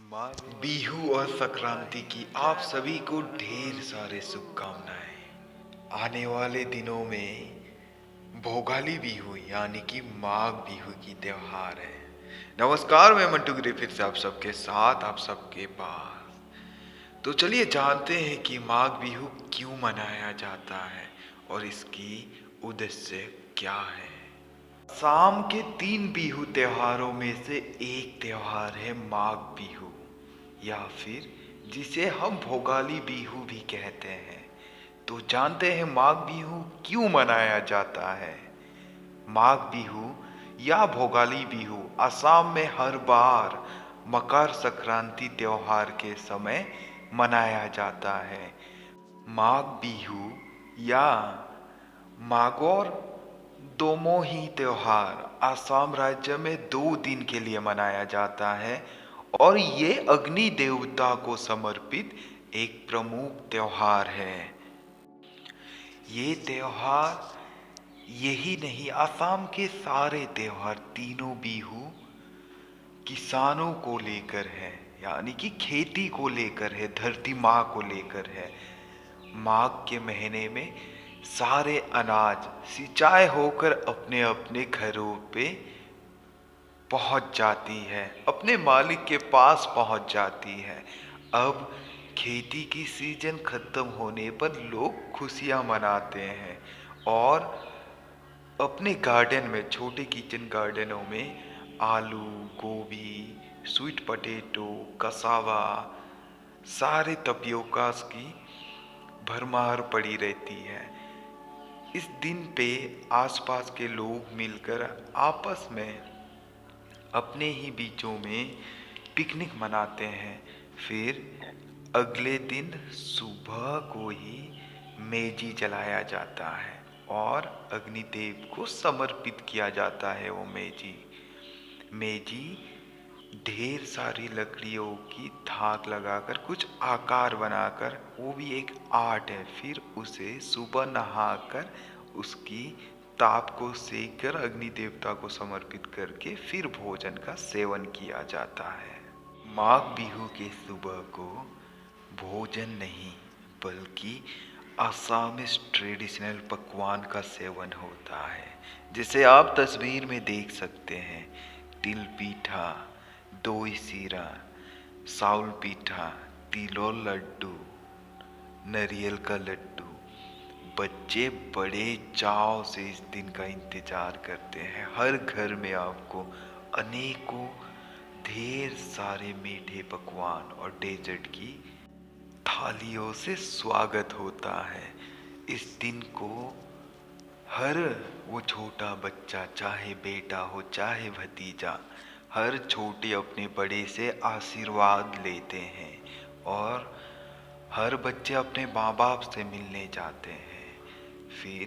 बिहू और संक्रांति की आप सभी को ढेर सारे शुभकामनाएं। आने वाले दिनों में भोगाली बिहू यानी कि माघ बिहू की त्योहार है। नमस्कार, मैं मंटू गिरी फिर से आप सबके साथ, आप सबके पास। तो चलिए जानते हैं कि माघ बिहू क्यों मनाया जाता है और इसकी उद्देश्य क्या है। शाम के 3 बिहू त्योहारों में से एक त्योहार है माघ बिहू, या फिर जिसे हम भोगाली बिहू भी कहते हैं। तो जानते हैं माघ बिहू क्यों मनाया जाता है। माघ बिहू या भोगाली बिहू असम में हर बार मकर संक्रांति त्योहार के समय मनाया जाता है। माघ बिहू या मागोर दोमोही त्योहार असम राज्य में 2 दिन के लिए मनाया जाता है और ये अग्नि देवता को समर्पित एक प्रमुख त्योहार है। ये त्योहार यही नहीं, असम के सारे त्योहार तीनों बिहू किसानों को लेकर है, यानी कि खेती को लेकर है, धरती माँ को लेकर है। माघ के महीने में सारे अनाज सिंचाई होकर अपने अपने घरों पे पहुंच जाती है, अपने मालिक के पास पहुंच जाती है। अब खेती की सीजन खत्म होने पर लोग खुशियां मनाते हैं और अपने गार्डन में, छोटे किचन गार्डनों में आलू, गोभी, स्वीट पोटैटो, कसावा, सारे तपियोकास की भरमार पड़ी रहती है। इस दिन पे आसपास के लोग मिलकर आपस में अपने ही बीचों में पिकनिक मनाते हैं। फिर अगले दिन सुबह को ही मेजी जलाया जाता है और अग्निदेव को समर्पित किया जाता है। वो मेजी ढेर सारी लकड़ियों की धाक लगाकर कुछ आकार बनाकर, वो भी एक आर्ट है। फिर उसे सुबह नहाकर उसकी ताप को सेक कर अग्नि देवता को समर्पित करके फिर भोजन का सेवन किया जाता है। माघ बिहू के सुबह को भोजन नहीं बल्कि असमिस ट्रेडिशनल पकवान का सेवन होता है, जिसे आप तस्वीर में देख सकते हैं। तिल पीठा, दही सीरा, साउल पीठा, तिलो लड्डू, नारियल का लड्डू। बच्चे बड़े चाव से इस दिन का इंतजार करते हैं। हर घर में आपको अनेकों ढेर सारे मीठे पकवान और डेजर्ट की थालियों से स्वागत होता है। इस दिन को हर वो छोटा बच्चा, चाहे बेटा हो चाहे भतीजा, हर छोटे अपने बड़े से आशीर्वाद लेते हैं और हर बच्चे अपने माँ बाप से मिलने जाते हैं। फिर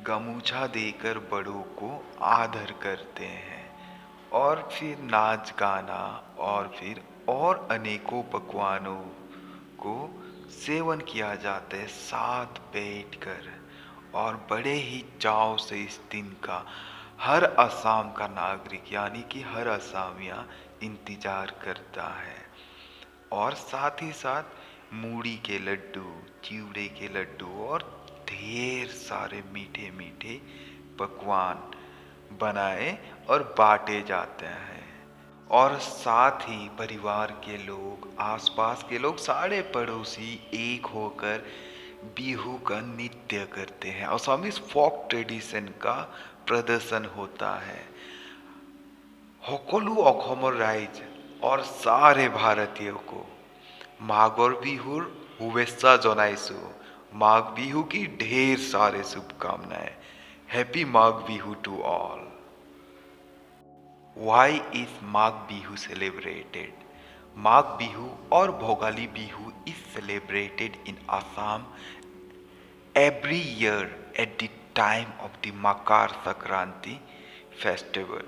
गमूछा देकर बड़ों को आदर करते हैं और फिर नाच गाना और फिर और अनेकों पकवानों को सेवन किया जाता है साथ बैठकर। और बड़े ही चाव से इस दिन का हर असम का नागरिक, यानी कि हर असमिया इंतजार करता है। और साथ ही साथ मूढ़ी के लड्डू, चिवड़े के लड्डू और ढेर सारे मीठे मीठे पकवान बनाए और बांटे जाते हैं। और साथ ही परिवार के लोग, आसपास के लोग, सारे पड़ोसी एक होकर बिहू का नृत्य करते हैं। असमीज फोक ट्रेडिशन का प्रदर्शन होता है। সকলো অসমৰ राइज और सारे भारतीयों को माघर बिहुर शुभेच्छा जनाइछु। माघ बिहू की ढेर सारे शुभकामनाएं। Happy Magh Bihu to all. Why is Magh Bihu celebrated? Magh Bihu or Bhogali Bihu is celebrated in Assam every year at the time of the Makar Sankranti festival.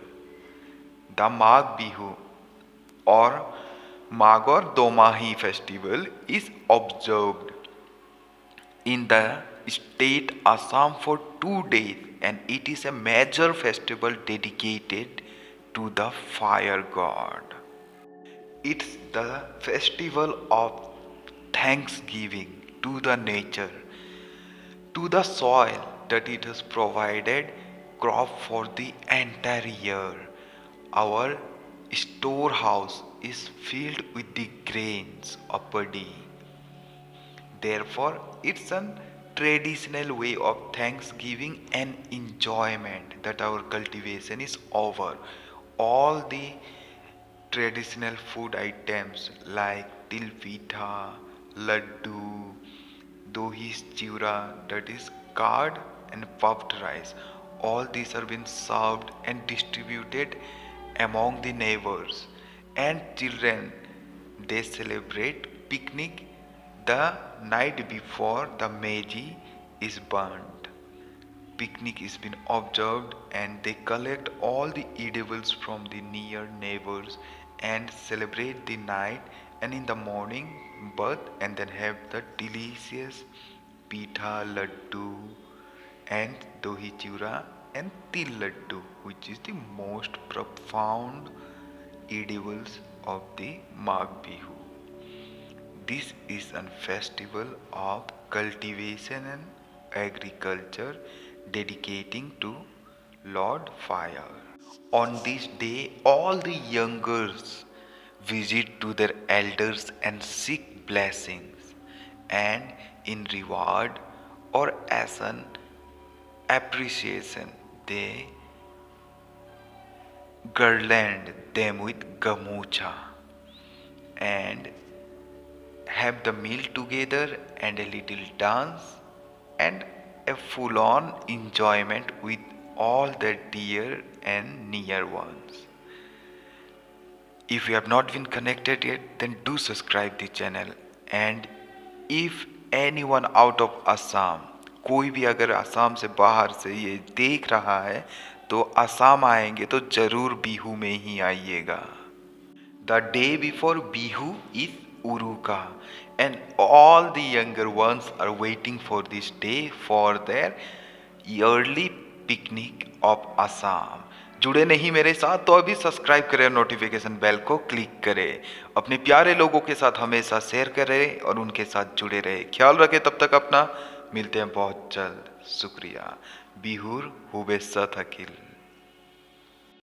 The Magh Bihu or Magor Domahi festival is observed in the state Assam for 2 days, and it is a major festival dedicated to the fire god. It's the festival of thanksgiving to the nature, to the soil that it has provided crop for the entire year. Our storehouse is filled with the grains of paddy. Therefore, it's a traditional way of thanksgiving and enjoyment that our cultivation is over. All the traditional food items like tilpitha, laddu, dohi chura, that is curd and puffed rice. All these are being served and distributed among the neighbors and children. They celebrate picnic the night before the Meiji is burnt. Picnic is been observed and they collect all the edibles from the near neighbors and celebrate the night, and in the morning bath and then have the delicious pitha laddu and dohi chura and til laddu, which is the most profound edibles of the Magh Bihu. This is a festival of cultivation and agriculture dedicating to Lord Fire. On this day, all the youngers visit to their elders and seek blessings, and in reward or as an appreciation, they garland them with gamucha and have the meal together and a little dance and a full on enjoyment with all their dear and near ones. If you have not been connected yet, then do subscribe the channel. And if anyone out of Assam, कोई भी अगर असम से बाहर से ये देख रहा है तो असम आएंगे तो जरूर बिहू में ही आइएगा. The day before Bihu is Uruka, and all the younger ones are waiting for this day for their yearly picnic of Assam. जुड़े नहीं मेरे साथ तो अभी सब्सक्राइब करें, नोटिफिकेशन बेल को क्लिक करें, अपने प्यारे लोगों के साथ हमेशा शेयर करें और उनके साथ जुड़े रहे. ख्याल रखें तब तक अपना. मिलते हैं बहुत जल्द. शुक्रिया. बिहुर हुबे सत अकिल.